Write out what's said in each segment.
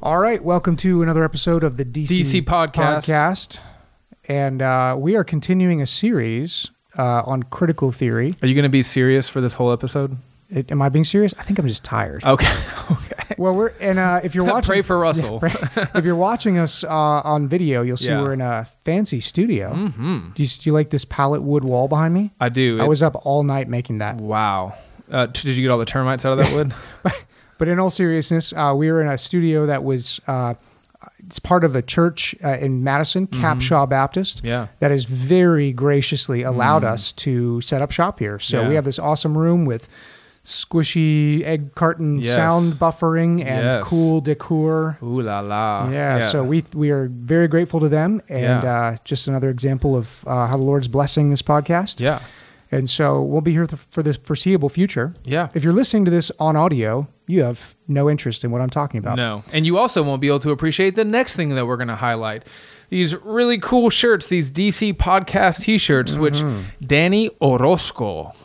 All right, welcome to another episode of the DC Podcast. And we are continuing a series on critical theory. Are you going to be serious for this whole episode? Am I being serious? I think I'm just tired. Okay. Well, if you're watching, pray for Russell. Yeah, if you're watching us on video, you'll see we're in a fancy studio. Mm-hmm. Do you like this pallet wood wall behind me? I do. I was up all night making that. Wow. Did you get all the termites out of that wood? But in all seriousness, we were in a studio that was it's part of a church in Madison, Capshaw Baptist, that has very graciously allowed us to set up shop here. So we have this awesome room with squishy egg carton sound buffering and cool decor. Ooh la la. Yeah, so we are very grateful to them, and just another example of how the Lord's blessing this podcast. Yeah. And so we'll be here for the foreseeable future. Yeah. If you're listening to this on audio, you have no interest in what I'm talking about. No. And you also won't be able to appreciate the next thing that we're going to highlight. These really cool shirts, these DC Podcast T-shirts, which Danny Orozco...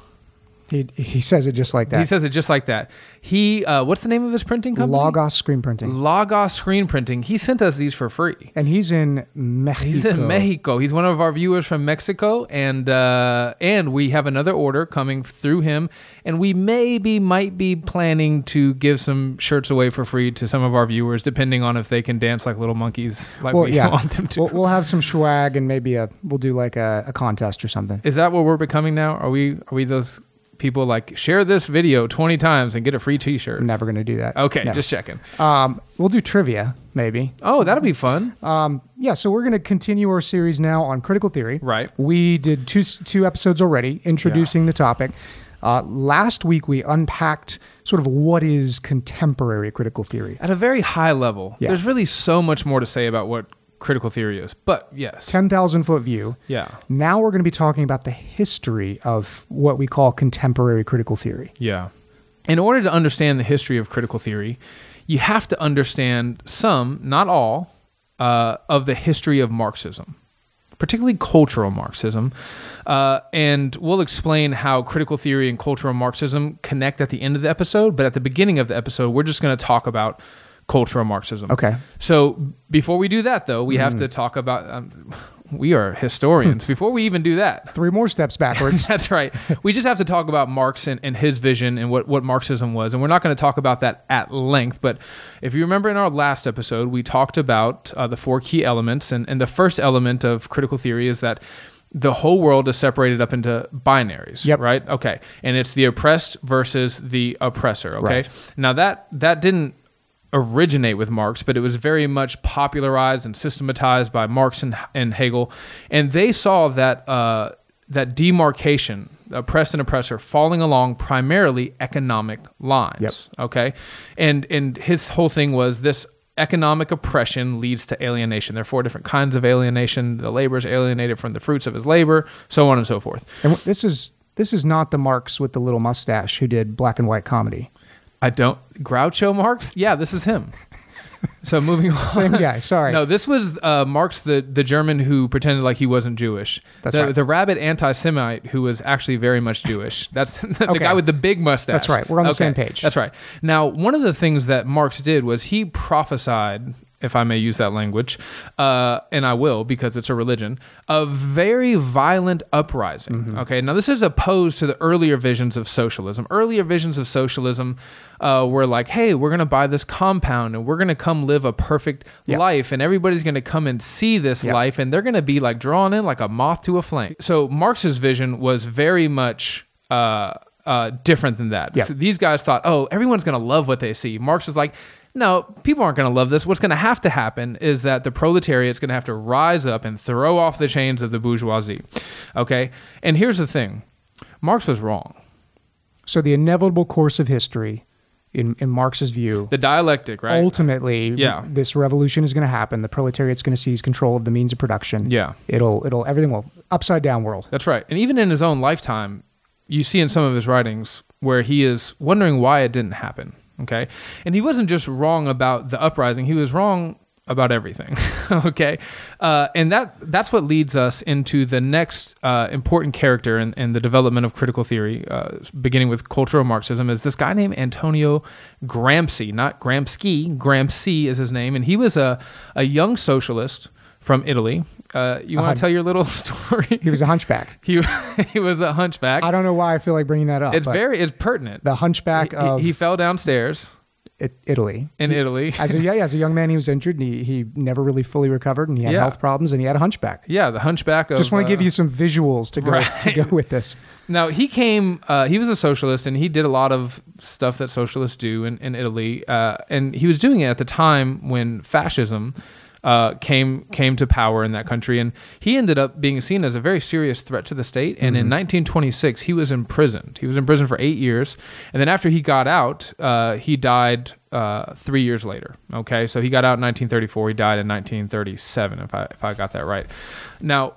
He says it just like that. He says it just like that. What's the name of his printing company? Logos Screen Printing. Logos Screen Printing. He sent us these for free. And he's in Mexico. He's in Mexico. He's one of our viewers from Mexico, and we have another order coming through him, and we might be planning to give some shirts away for free to some of our viewers, depending on if they can dance like little monkeys like we want them to. We'll have some swag, and maybe we'll do like a contest or something. Is that what we're becoming now? Are we those people like share this video 20 times and get a free t-shirt? I'm never going to do that. Okay, just checking. We'll do trivia, maybe. Oh, that'll be fun. So we're going to continue our series now on critical theory. Right. We did two episodes already introducing the topic. Last week, we unpacked sort of what is contemporary critical theory. At a very high level. Yeah. There's really so much more to say about what critical theory is, but yes. 10,000-foot view. Yeah. Now we're going to be talking about the history of what we call contemporary critical theory. Yeah. In order to understand the history of critical theory, you have to understand some, not all, of the history of Marxism, particularly cultural Marxism. And we'll explain how critical theory and cultural Marxism connect at the end of the episode, but at the beginning of the episode, we're just going to talk about cultural Marxism. Okay. So before we do that, though, we have to talk about... we are historians. Before we even do that... 3 more steps backwards. That's right. We just have to talk about Marx and his vision and what Marxism was. And we're not going to talk about that at length. But if you remember in our last episode, we talked about the 4 key elements. And the first element of critical theory is that the whole world is separated up into binaries, right? Okay. And it's the oppressed versus the oppressor, okay? Right. Now, that didn't originate with Marx, but it was very much popularized and systematized by Marx and Hegel, and they saw that that demarcation, oppressed and oppressor, falling along primarily economic lines. Okay, and his whole thing was this: economic oppression leads to alienation. There are 4 different kinds of alienation. The labor is alienated from the fruits of his labor, so on and so forth. And this is not the Marx with the little mustache who did black and white comedy. Groucho Marx? Yeah, this is him. So moving on. Same guy, sorry. No, this was Marx, the German who pretended like he wasn't Jewish. That's right. The rabid anti-Semite who was actually very much Jewish. That's the guy with the big mustache. That's right. We're on the same page. That's right. Now, one of the things that Marx did was he prophesied, if I may use that language, and I will because it's a religion, a very violent uprising. Okay, now this is opposed to the earlier visions of socialism. Earlier visions of socialism were like, hey, we're going to buy this compound and we're going to come live a perfect life, and everybody's going to come and see this life, and they're going to be like drawn in like a moth to a flame. So Marx's vision was very much different than that. So these guys thought, oh, everyone's going to love what they see. Marx was like, no, people aren't going to love this. What's going to have to happen is that the proletariat's going to have to rise up and throw off the chains of the bourgeoisie. Okay? And here's the thing. Marx was wrong. So the inevitable course of history, in Marx's view... The dialectic, right? Ultimately, this revolution is going to happen. The proletariat's going to seize control of the means of production. Yeah. Everything will... Upside down world. That's right. And even in his own lifetime, you see in some of his writings where he is wondering why it didn't happen. Okay. And he wasn't just wrong about the uprising. He was wrong about everything. Okay. And that's what leads us into the next important character in the development of critical theory, beginning with cultural Marxism, is this guy named Antonio Gramsci, not Gramsci. Gramsci is his name. And he was a young socialist from Italy. You want to tell your little story? He was a hunchback. He was a hunchback. I don't know why I feel like bringing that up. It's pertinent. The hunchback of... He fell downstairs. Italy. In Italy. As a young man, he was injured, and he never really fully recovered, and he had health problems, and he had a hunchback. Yeah, the hunchback of... Just want to give you some visuals to go with this. Now, he was a socialist, and he did a lot of stuff that socialists do in Italy, and he was doing it at the time when fascism came to power in that country, and he ended up being seen as a very serious threat to the state. And in 1926, he was imprisoned. He was in prison for 8 years, and then after he got out, he died 3 years later. Okay, so he got out in 1934. He died in 1937, if I got that right. Now,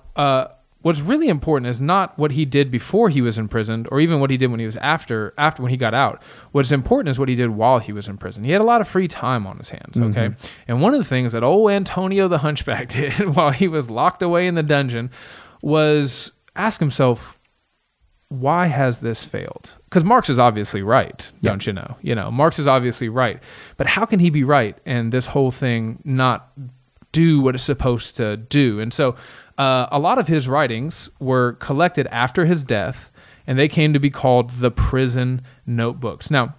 what's really important is not what he did before he was imprisoned, or even what he did when he was after when he got out. What's important is what he did while he was in prison. He had a lot of free time on his hands, okay? And one of the things that old Antonio the Hunchback did while he was locked away in the dungeon was ask himself, why has this failed? Because Marx is obviously right, don't you know? You know, Marx is obviously right. But how can he be right and this whole thing not do what it's supposed to do? And so a lot of his writings were collected after his death, and they came to be called the prison notebooks. Now,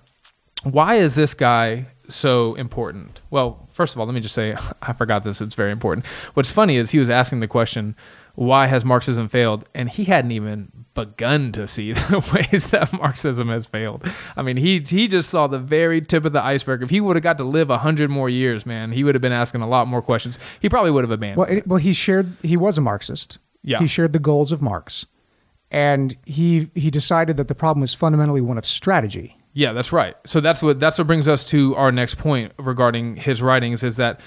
why is this guy so important? Well, first of all, let me just say, I forgot this. It's very important. What's funny is he was asking the question, why has Marxism failed? And he hadn't even begun to see the ways that Marxism has failed. I mean, he just saw the very tip of the iceberg. If he would have got to live 100 more years, man, he would have been asking a lot more questions. He probably would have abandoned. Well, he was a Marxist. Yeah. He shared the goals of Marx. And he decided that the problem was fundamentally one of strategy. Yeah, that's right. So that's what brings us to our next point regarding his writings, is that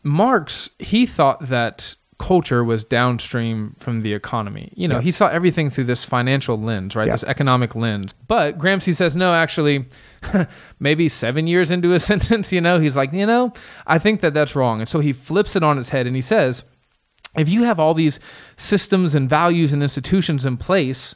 Marx, he thought that culture was downstream from the economy. You know, he saw everything through this financial lens, right? This economic lens. But Gramsci says, no, actually, maybe 7 years into a sentence, he's like, I think that that's wrong. And so he flips it on its head and he says, if you have all these systems and values and institutions in place,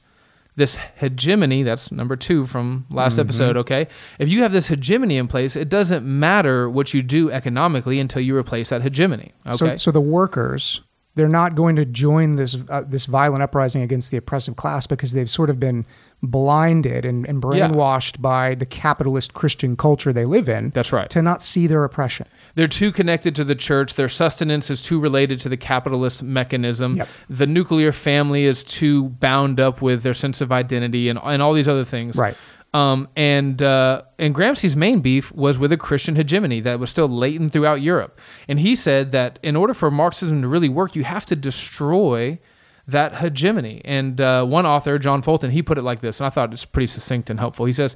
this hegemony, that's number 2 from last episode, okay? If you have this hegemony in place, it doesn't matter what you do economically until you replace that hegemony, okay? So the workers, they're not going to join this violent uprising against the oppressive class because they've sort of been blinded and brainwashed by the capitalist Christian culture they live in. That's right. To not see their oppression. They're too connected to the church. Their sustenance is too related to the capitalist mechanism. Yep. The nuclear family is too bound up with their sense of identity and all these other things. Right. And Gramsci's main beef was with a Christian hegemony that was still latent throughout Europe. And he said that in order for Marxism to really work, you have to destroy that hegemony. And one author, John Fulton, he put it like this, and I thought it's pretty succinct and helpful. He says,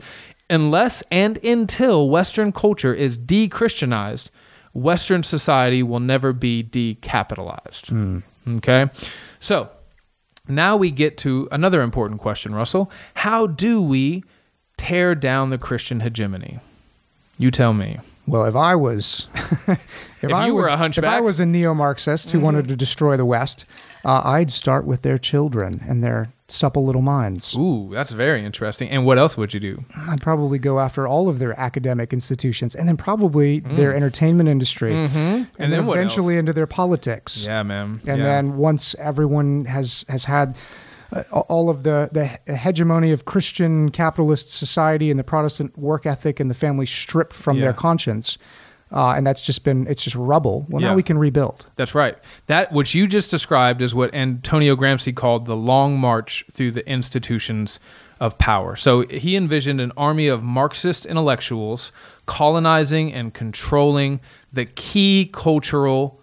unless and until Western culture is de-Christianized, Western society will never be decapitalized. Okay? So now we get to another important question, Russell. How do we tear down the Christian hegemony? You tell me. Well, if I was if I was a neo-Marxist who wanted to destroy the West, I'd start with their children and their supple little minds. Ooh, that's very interesting. And what else would you do? I'd probably go after all of their academic institutions, and then probably their entertainment industry, and then eventually into their politics. Yeah, man. And then once everyone has had all of the hegemony of Christian capitalist society and the Protestant work ethic and the family stripped from their conscience, and it's just rubble. Well, now we can rebuild. That's right. That which you just described is what Antonio Gramsci called the long march through the institutions of power. So he envisioned an army of Marxist intellectuals colonizing and controlling the key cultural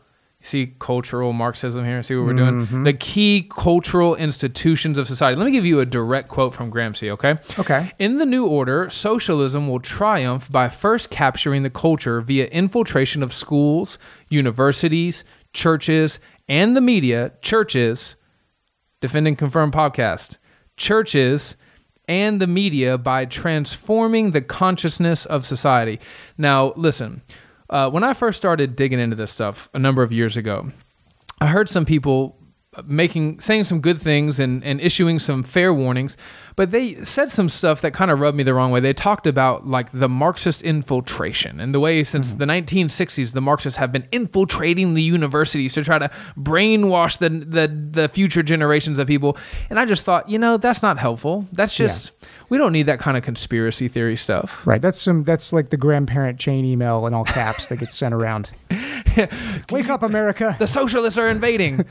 Marxism here? See what we're doing? The key cultural institutions of society. Let me give you a direct quote from Gramsci, okay? Okay. In the new order, socialism will triumph by first capturing the culture via infiltration of schools, universities, churches, and the media. Churches, Defend and Confirm podcast. Churches and the media by transforming the consciousness of society. Now, listen. when I first started digging into this stuff a number of years ago, I heard some people saying some good things and issuing some fair warnings, but they said some stuff that kind of rubbed me the wrong way. They talked about like the Marxist infiltration and the way since the 1960s the Marxists have been infiltrating the universities to try to brainwash the future generations of people. And I just thought, that's not helpful. That's just we don't need that kind of conspiracy theory stuff. Right. That's like the grandparent chain email in all caps that gets sent around. Wake up, America. The socialists are invading.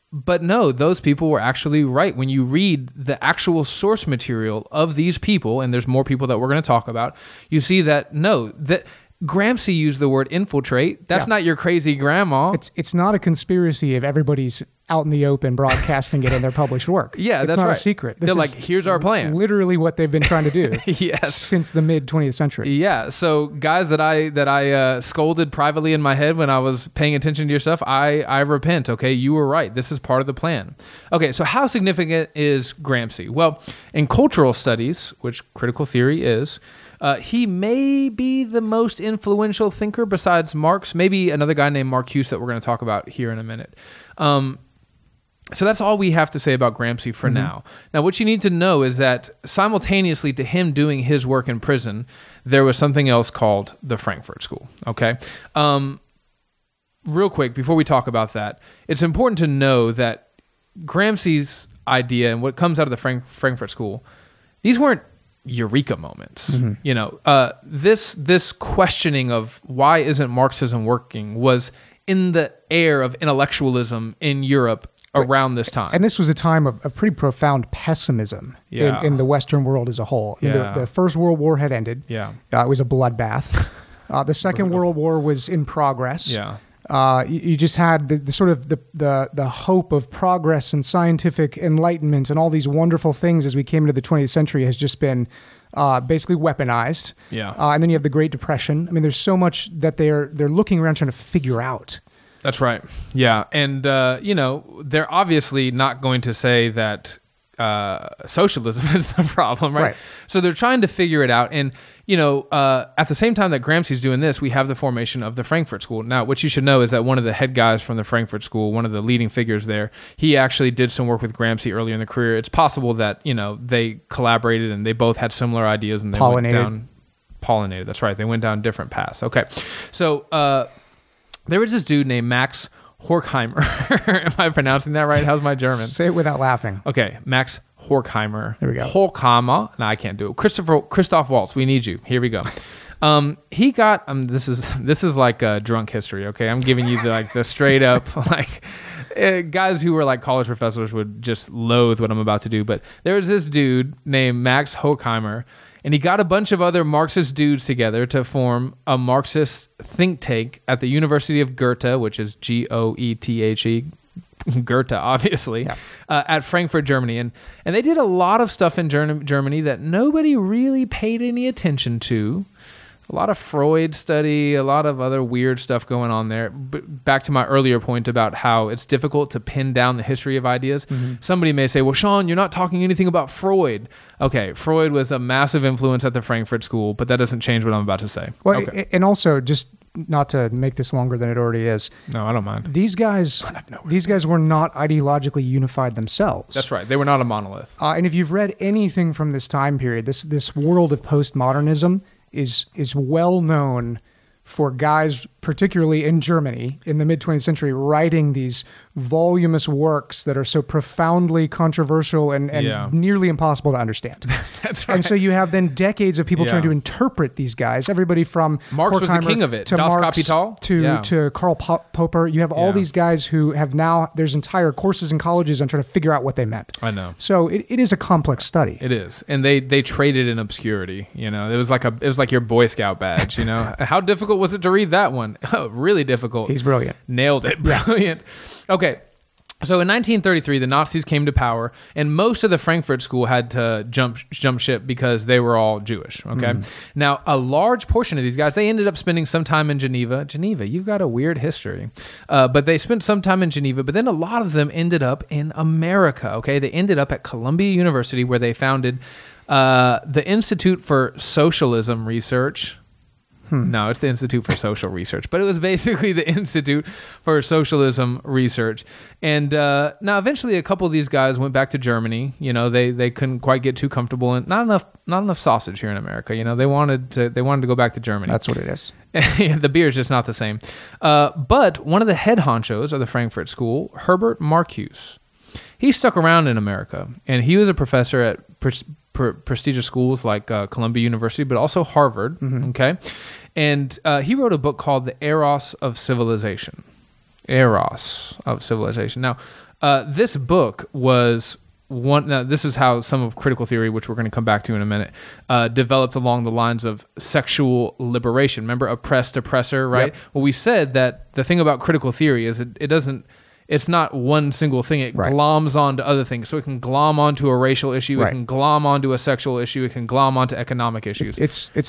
But no, those people were actually right. When you read the actual source material of these people, and there's more people that we're going to talk about, you see that Gramsci used the word infiltrate. That's not your crazy grandma. It's not a conspiracy if everybody's out in the open broadcasting it in their published work. Yeah, it's that's not right. a secret. They're like, here's our plan. Literally what they've been trying to do since the mid 20th century. Yeah. So guys that I scolded privately in my head when I was paying attention to your stuff, I repent. Okay, you were right. This is part of the plan. Okay, so how significant is Gramsci? Well, in cultural studies, which critical theory is, he may be the most influential thinker besides Marx, maybe another guy named Mark Hughes that we're going to talk about here in a minute. So that's all we have to say about Gramsci for now. Now, what you need to know is that simultaneously to him doing his work in prison, there was something else called the Frankfurt School, okay? Real quick, before we talk about that, it's important to know that Gramsci's idea and what comes out of the Frankfurt School, these weren't eureka moments. This questioning of why isn't Marxism working was in the air of intellectualism in Europe around this time. And this was a time of pretty profound pessimism in the Western world as a whole. The First World War had ended. It was a bloodbath. The Second World War was in progress. You just had the sort of the hope of progress and scientific enlightenment and all these wonderful things as we came into the 20th century has just been basically weaponized. And then you have the Great Depression. I mean, there's so much that they're looking around trying to figure out. That's right. Yeah. And, they're obviously not going to say that socialism is the problem, right? So they're trying to figure it out. And, at the same time that Gramsci's doing this, we have the formation of the Frankfurt School. Now, what you should know is that one of the head guys from the Frankfurt School, one of the leading figures there, he actually did some work with Gramsci earlier in the career. It's possible that, they collaborated and they both had similar ideas and they pollinated. That's right. They went down different paths. Okay. So, there was this dude named Max Horkheimer. Am I pronouncing that right? How's my German? Say it without laughing. Okay, Max Horkheimer. There we go. Horkheimer. No, I can't do it. Christoph Waltz. We need you. Here we go. He got. This is like drunk history. Okay, I'm giving you the straight up guys who were like college professors would just loathe what I'm about to do. But there was this dude named Max Horkheimer. And he got a bunch of other Marxist dudes together to form a Marxist think tank at the University of Goethe, which is Goethe, Goethe, obviously, at Frankfurt, Germany. And they did a lot of stuff in Germany that nobody really paid any attention to. A lot of Freud study, a lot of other weird stuff going on there. But back to my earlier point about how it's difficult to pin down the history of ideas. Somebody may say, well, Sean, you're not talking anything about Freud. Okay, Freud was a massive influence at the Frankfurt School, but that doesn't change what I'm about to say. Well, and also, just not to make this longer than it already is. No, I don't mind. These guys were not ideologically unified themselves. That's right. They were not a monolith. And if you've read anything from this time period, this world of postmodernism is well known for guys, particularly in Germany in the mid-20th century, writing these voluminous works that are so profoundly controversial and nearly impossible to understand. That's right. And so you have then decades of people trying to interpret these guys, everybody from Marx was the king of it, to Das Marx, Kapital, to Karl Popper. You have all these guys who have now, there's entire courses in colleges on trying to figure out what they meant. I know. So it is a complex study. It is. And they traded in obscurity, It was like your Boy Scout badge, How difficult was it to read that one? Oh, really difficult. He's brilliant. Nailed it. Brilliant. Okay. So in 1933, the Nazis came to power, and most of the Frankfurt School had to jump ship because they were all Jewish. Okay. Now, a large portion of these guys, they ended up spending some time in Geneva. Geneva, you've got a weird history. But they spent some time in Geneva, but then a lot of them ended up in America. Okay. They ended up at Columbia University, where they founded the Institute for Socialism Research. No, it's the Institute for Social Research, but it was basically the Institute for Socialism Research. And now eventually a couple of these guys went back to Germany. You know, they couldn't quite get too comfortable, and not enough sausage here in America. You know, they wanted to go back to Germany. That's what it is. The beer is just not the same. But one of the head honchos of the Frankfurt School, Herbert Marcuse, he stuck around in America, and he was a professor at prestigious schools like Columbia University, but also Harvard. Okay, and he wrote a book called The Eros of Civilization. Eros of Civilization. Now, this book was one. Now, this is how some of critical theory, which we're going to come back to in a minute, developed along the lines of sexual liberation. Remember, oppressed, oppressor, right? Yep. Well, we said that the thing about critical theory is it doesn't. It's not one single thing. It gloms onto other things. So it can glom onto a racial issue. It can glom onto a sexual issue. It can glom onto economic issues. That's 3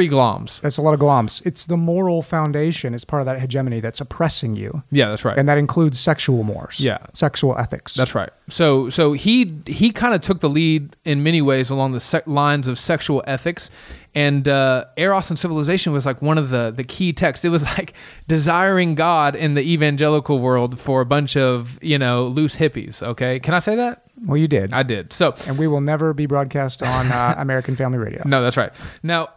gloms. That's a lot of gloms. It's the moral foundation. It's part of that hegemony that's oppressing you. Yeah, that's right. And that includes sexual mores. Yeah. Sexual ethics. That's right. So he kind of took the lead in many ways along the lines of sexual ethics. And Eros and Civilization was like one of the key texts. It was like desiring God in the evangelical world for a bunch of, loose hippies, okay? Can I say that? Well, you did. I did. So, and we will never be broadcast on American Family Radio. No, that's right. Now,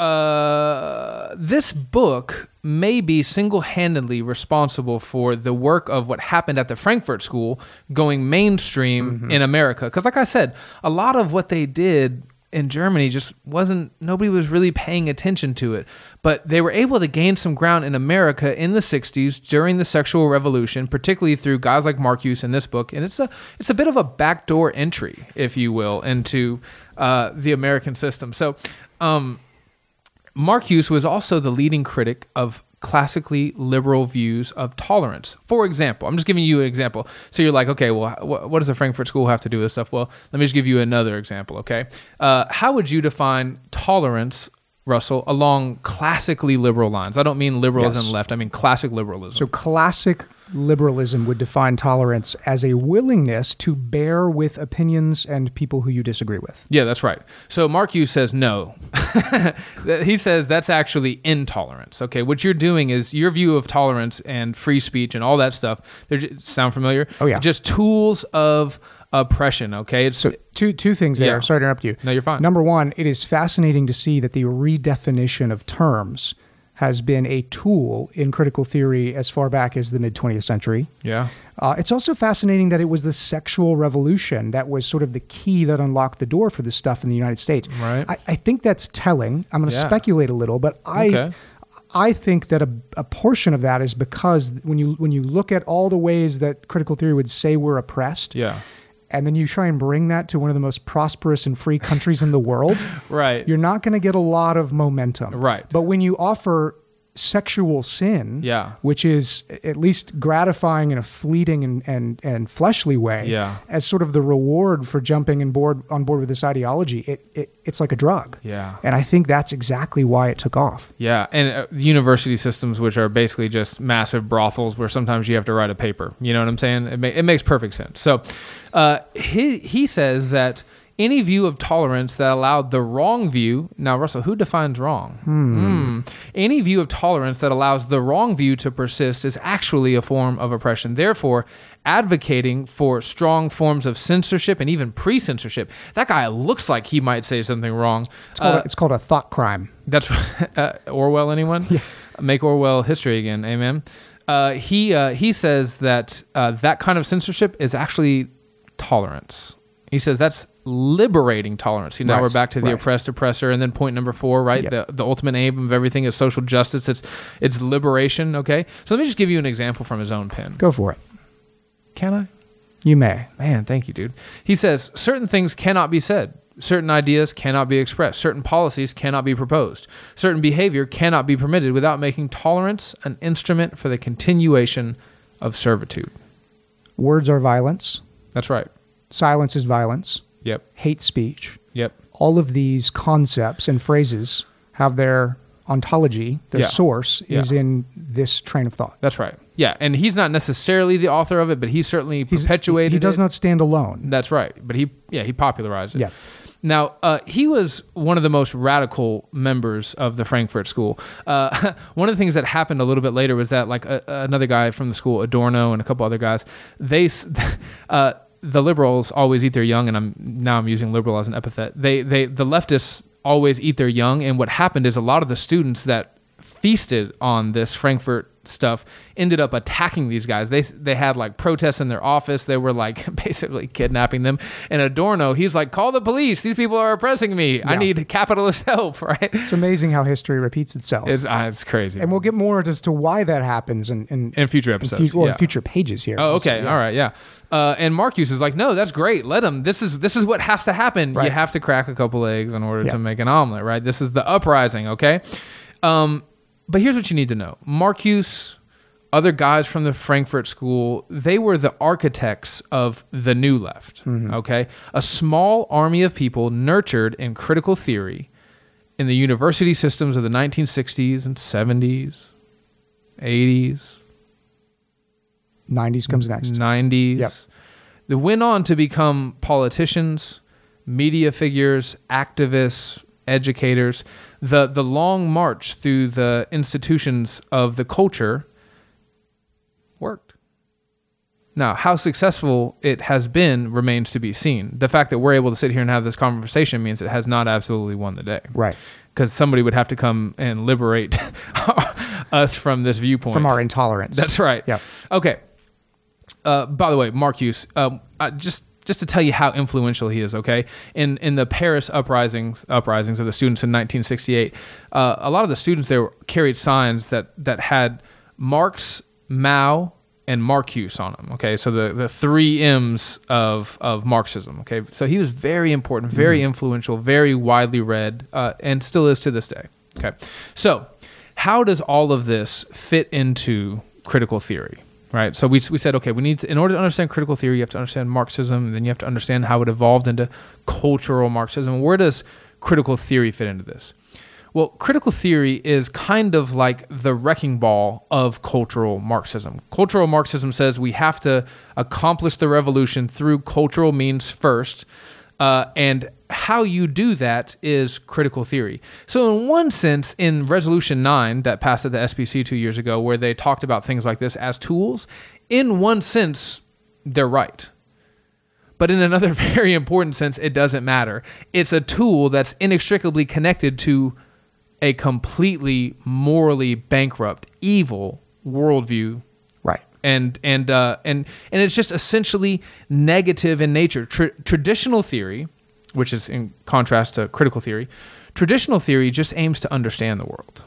this book may be single-handedly responsible for the work of what happened at the Frankfurt School going mainstream in America. Because like I said, a lot of what they did in Germany nobody was really paying attention to it, but they were able to gain some ground in America in the 60s during the sexual revolution, particularly through guys like Marcuse in this book. And it's a bit of a backdoor entry, if you will, into the American system. So Marcuse was also the leading critic of classically liberal views of tolerance. For example, I'm just giving you an example. So you're like, okay, well, what does the Frankfurt School have to do with this stuff? Well, let me just give you another example, okay? How would you define tolerance, Russell, along classically liberal lines? I don't mean liberalism left, I mean classic liberalism. So classic liberalism would define tolerance as a willingness to bear with opinions and people who you disagree with. Yeah, that's right. So Marcuse says no. He says that's actually intolerance. Okay, what you're doing is your view of tolerance and free speech and all that stuff, sound familiar? Oh, yeah. Just tools of oppression, okay? So two things there. Yeah. Sorry to interrupt you. No, you're fine. Number one, it is fascinating to see that the redefinition of terms has been a tool in critical theory as far back as the mid-20th century. Yeah. It's also fascinating that it was the sexual revolution that was sort of the key that unlocked the door for this stuff in the United States. Right. I think that's telling. I'm going to speculate a little, but I think that a portion of that is because when you look at all the ways that critical theory would say we're oppressed, and then you try and bring that to one of the most prosperous and free countries in the world, right, you're not going to get a lot of momentum. Right. But when you offer sexual sin, which is at least gratifying in a fleeting and fleshly way, as sort of the reward for jumping on board with this ideology, it's like a drug. Yeah. And I think that's exactly why it took off. Yeah, and university systems, which are basically just massive brothels where sometimes you have to write a paper. You know what I'm saying? It makes perfect sense. So he says that any view of tolerance that allowed the wrong view... Now, Russell, who defines wrong? Any view of tolerance that allows the wrong view to persist is actually a form of oppression. Therefore, advocating for strong forms of censorship and even pre-censorship. That guy looks like he might say something wrong. It's called a thought crime. That's Orwell, anyone? Yeah. Make Orwell history again. Amen. He says that that kind of censorship is actually tolerance. He says that's liberating tolerance. Now we're back to the oppressed oppressor, and then point number 4, right? Yep. The ultimate aim of everything is social justice. It's liberation. Okay, so let me just give you an example from his own pen. Go for it. Can I? You may. Man, thank you, dude. He says certain things cannot be said. Certain ideas cannot be expressed. Certain policies cannot be proposed. Certain behavior cannot be permitted without making tolerance an instrument for the continuation of servitude. Words are violence. That's right. Silence is violence. Yep. Hate speech. Yep. All of these concepts and phrases have their ontology, their source is in this train of thought. That's right. Yeah, and he's not necessarily the author of it, but he certainly perpetuated it. He does not stand alone. That's right, but he popularized it. Yeah. Now, he was one of the most radical members of the Frankfurt School. One of the things that happened a little bit later was that, like, another guy from the school, Adorno, and a couple other guys, the liberals always eat their young, and I'm using liberal as an epithet. The leftists always eat their young, and what happened is a lot of the students that feasted on this Frankfurt stuff ended up attacking these guys. They had like protests in their office. They were like basically kidnapping them. And Adorno, he's like, call the police. These people are oppressing me. Yeah. I need capitalist help, right? It's amazing how history repeats itself. It's crazy. And we'll get more as to why that happens in future episodes. In future pages here. Oh, okay. Also, yeah. All right. Yeah. And Marcuse is like, no, that's great. Let him. This is what has to happen. Right. You have to crack a couple eggs in order to make an omelet, right? This is the uprising, okay? But here's what you need to know. Marcuse, other guys from the Frankfurt School, they were the architects of the New Left, okay? A small army of people nurtured in critical theory in the university systems of the 1960s and 70s, 80s. 90s comes next. 90s. Yep. They went on to become politicians, media figures, activists, educators. The long march through the institutions of the culture worked. Now, how successful it has been remains to be seen. The fact that we're able to sit here and have this conversation means it has not absolutely won the day. Right. Because somebody would have to come and liberate us from this viewpoint. From our intolerance. That's right. Yeah. Okay. By the way, Marcuse, just to tell you how influential he is, okay? In the Paris uprisings of the students in 1968, a lot of the students there carried signs that had Marx, Mao, and Marcuse on them, okay? So the three M's of Marxism, okay? So he was very important, very influential, very widely read, and still is to this day, okay? So how does all of this fit into critical theory? Right, so we said, okay, we need to, in order to understand critical theory, you have to understand Marxism, and then you have to understand how it evolved into cultural Marxism. Where does critical theory fit into this? Well, critical theory is kind of like the wrecking ball of cultural Marxism. Cultural Marxism says we have to accomplish the revolution through cultural means first, and how you do that is critical theory. So in one sense, in Resolution 9 that passed at the SBC 2 years ago, where they talked about things like this as tools, in one sense, they're right. But in another very important sense, it doesn't matter. It's a tool that's inextricably connected to a completely morally bankrupt, evil worldview. Right. And it's just essentially negative in nature. Traditional theory, which is in contrast to critical theory, traditional theory just aims to understand the world,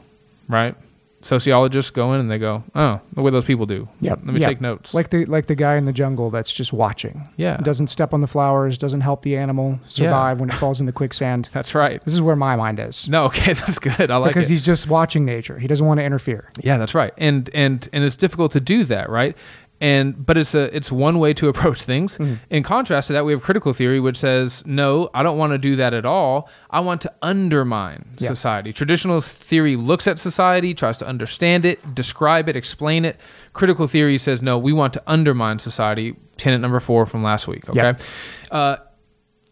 right? Sociologists go in and they go, oh, the way those people do. Yep. Let me take notes. Like the guy in the jungle that's just watching. Yeah. Doesn't step on the flowers, doesn't help the animal survive when it falls in the quicksand. That's right. This is where my mind is. No, okay, that's good. I like it. Because he's just watching nature. He doesn't want to interfere. Yeah, that's right. And it's difficult to do that, right? But it's one way to approach things. In contrast to that, we have critical theory, which says, no, I don't want to do that at all. I want to undermine society. Traditional theory looks at society, tries to understand it, describe it, explain it. Critical theory says, no, we want to undermine society. Tenet number 4 from last week, okay?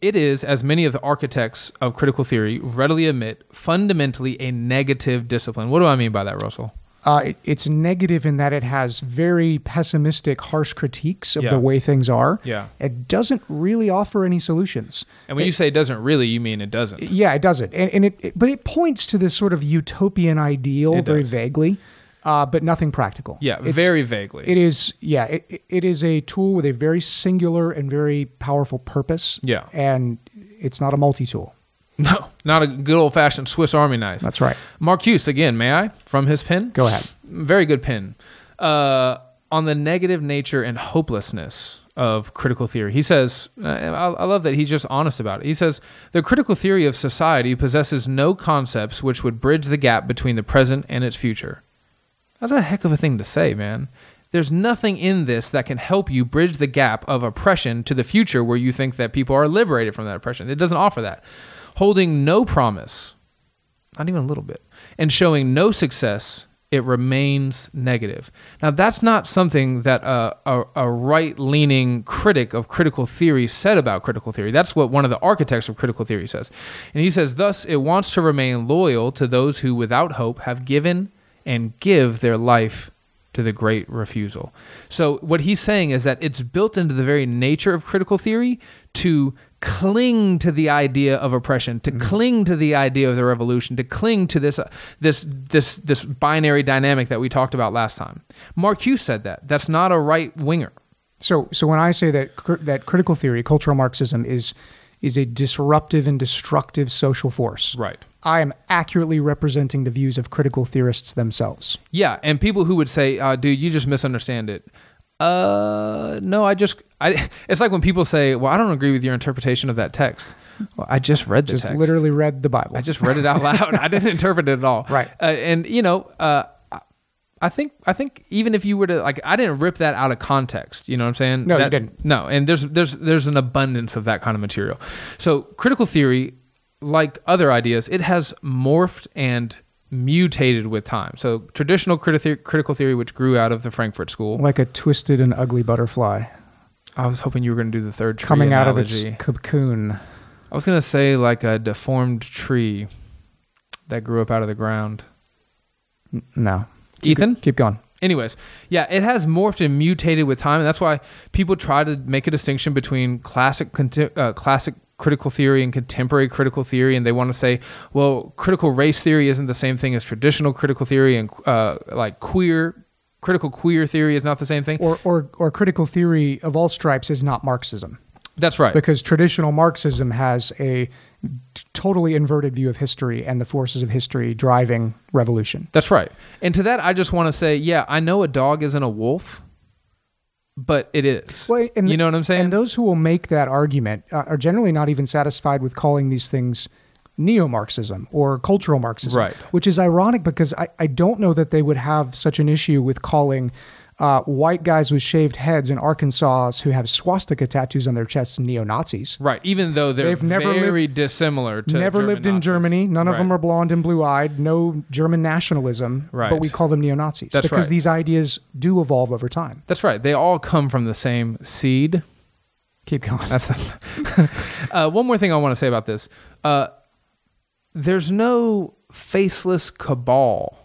It is, as many of the architects of critical theory readily admit, fundamentally a negative discipline. What do I mean by that, Russell? It's negative in that it has very pessimistic, harsh critiques of the way things are. Yeah. It doesn't really offer any solutions. And when you say it doesn't really, you mean it doesn't. Yeah, it doesn't. But it points to this sort of utopian ideal very vaguely, but nothing practical. Yeah, very vaguely. It is, it is a tool with a very singular and very powerful purpose. Yeah. And it's not a multi-tool. No, not a good old-fashioned Swiss Army knife. That's right. Marcuse, again, may I? From his pen? Go ahead. Very good pen. On the negative nature and hopelessness of critical theory. He says, I love that he's just honest about it. He says, the critical theory of society possesses no concepts which would bridge the gap between the present and its future. That's a heck of a thing to say, man. There's nothing in this that can help you bridge the gap of oppression to the future where you think that people are liberated from that oppression. It doesn't offer that. Holding no promise, not even a little bit, and showing no success it remains negative. Now, that's not something that a right-leaning critic of critical theory said about critical theory. That's what one of the architects of critical theory says. And he says, thus, it wants to remain loyal to those who, without hope, have given and give their life to the great refusal. So what he's saying is that it's built into the very nature of critical theory to cling to the idea of oppression, to cling to the idea of the revolution, to cling to this binary dynamic that we talked about last time. Mark Hughes said that. That's not a right-winger. So when I say that critical theory, cultural Marxism, is a disruptive and destructive social force, right, I am accurately representing the views of critical theorists themselves. Yeah, and people who would say, dude, you just misunderstand it. No, it's like when people say, well, I don't agree with your interpretation of that text. Well, I just read the text. Just literally read the Bible. I just read it out loud. I didn't interpret it at all. Right. I think even if you were to, like, I didn't rip that out of context. You know what I'm saying? No, you didn't. No, and there's an abundance of that kind of material. So critical theory, like other ideas, it has morphed and mutated with time. So traditional critical theory, which grew out of the Frankfurt School. Like a twisted and ugly butterfly. I was hoping you were going to do the third tree coming analogy. Out of its cocoon. I was going to say like a deformed tree that grew up out of the ground. No. Ethan? Keep going. Anyways, yeah, it has morphed and mutated with time, and that's why people try to make a distinction between classic critical theory and contemporary critical theory, and they want to say, well, critical race theory isn't the same thing as traditional critical theory, and like critical queer theory is not the same thing. Or critical theory of all stripes is not Marxism. That's right. Because traditional Marxism has a totally inverted view of history and the forces of history driving revolution. That's right. And to that, I just want to say, yeah, I know a dog isn't a wolf, but it is. Well, you know what I'm saying? And those who will make that argument are generally not even satisfied with calling these things neo-Marxism or cultural Marxism, right? Which is ironic because I don't know that they would have such an issue with calling white guys with shaved heads in Arkansas who have swastika tattoos on their chests neo-Nazis. Right, even though they've very dissimilar to never German lived in Nazis. Germany. None of them are blonde and blue-eyed. No German nationalism, but we call them neo-Nazis. That's because right. These ideas do evolve over time. That's right. They all come from the same seed. Keep going. One more thing I want to say about this. There's no faceless cabal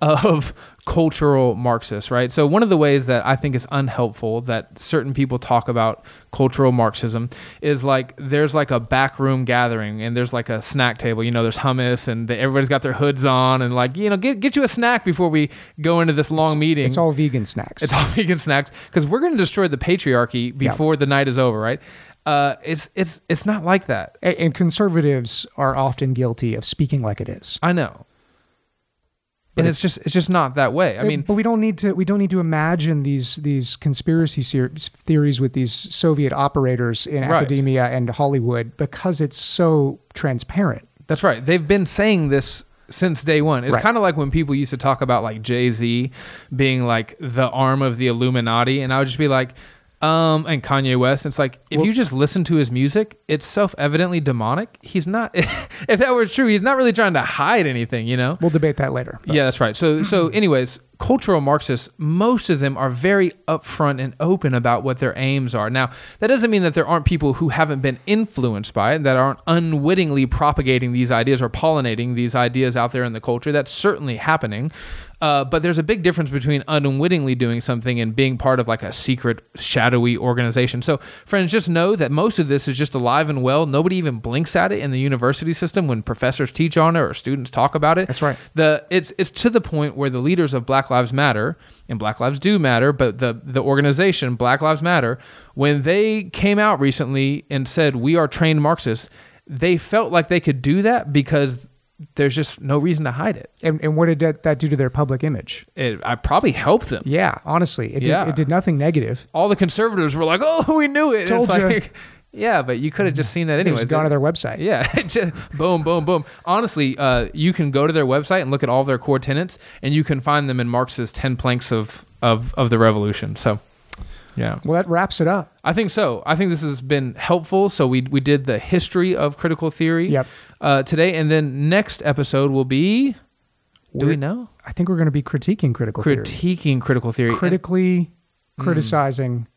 of cultural Marxists, right? So one of the ways that I think is unhelpful that certain people talk about cultural Marxism is like there's like a backroom gathering and there's like a snack table. You know, there's hummus and everybody's got their hoods on and like, you know, get you a snack before we go into this long meeting. It's all vegan snacks. It's all vegan snacks because we're going to destroy the patriarchy before the night is over, right? It's not like that. And conservatives are often guilty of speaking like it is. I know. And it's just not that way. I mean, but we don't need to imagine these conspiracy theories with these Soviet operators in academia and Hollywood because it's so transparent. That's right. They've been saying this since day one. It's kind of like when people used to talk about like Jay-Z being like the arm of the Illuminati, and I would just be like, and Kanye West. It's like, if you just listen to his music, it's self-evidently demonic. He's not, if that were true, he's not really trying to hide anything, you know? We'll debate that later. But. Yeah, that's right. So anyways, cultural Marxists, most of them are very upfront and open about what their aims are. Now, that doesn't mean that there aren't people who haven't been influenced by it, that aren't unwittingly propagating these ideas or pollinating these ideas out there in the culture. That's certainly happening. But there's a big difference between unwittingly doing something and being part of like a secret, shadowy organization. So friends, just know that most of this is just alive and well. Nobody even blinks at it in the university system when professors teach on it or students talk about it. That's right. It's to the point where the leaders of Black Lives Matter, and Black Lives do matter, but the organization Black Lives Matter, when they came out recently and said, we are trained Marxists, they felt like they could do that because there's just no reason to hide it. And what did that do to their public image? I probably helped them. Yeah, honestly. It did nothing negative. All the conservatives were like, oh, we knew it. Told you. Like, yeah, but you could have just seen that anyways. Just gone to their website. Yeah, just boom, boom, boom. Honestly, you can go to their website and look at all their core tenets, and you can find them in Marx's 10 planks of the revolution. So, yeah. Well, that wraps it up. I think so. I think this has been helpful. So we did the history of critical theory today, and then next episode will be Do we know? I think we're going to be critiquing critical theory. Critiquing critical theory. Critically criticizing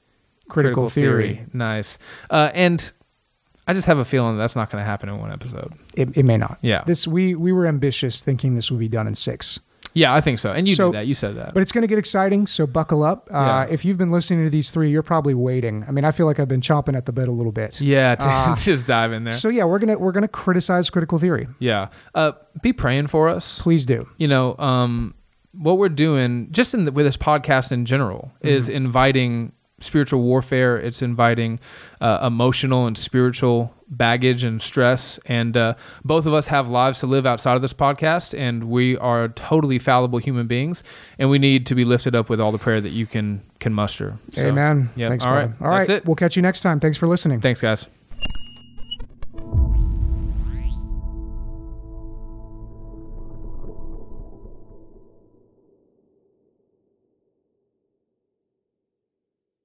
critical theory. Nice. And I just have a feeling that's not going to happen in one episode. It may not. Yeah. We were ambitious thinking this would be done in 6. Yeah, I think so. And you knew that. You said that. But it's going to get exciting, so buckle up. If you've been listening to these 3, you're probably waiting. I mean, I feel like I've been chomping at the bit a little bit. Yeah, just dive in there. So yeah, we're gonna criticize critical theory. Yeah. Be praying for us. Please do. You know, what we're doing just with this podcast in general is inviting spiritual warfare. It's inviting emotional and spiritual baggage and stress. And both of us have lives to live outside of this podcast, and we are totally fallible human beings, and we need to be lifted up with all the prayer that you can muster. So, Amen. Yeah. Thanks, all right. All right. That's it. We'll catch you next time. Thanks for listening. Thanks, guys.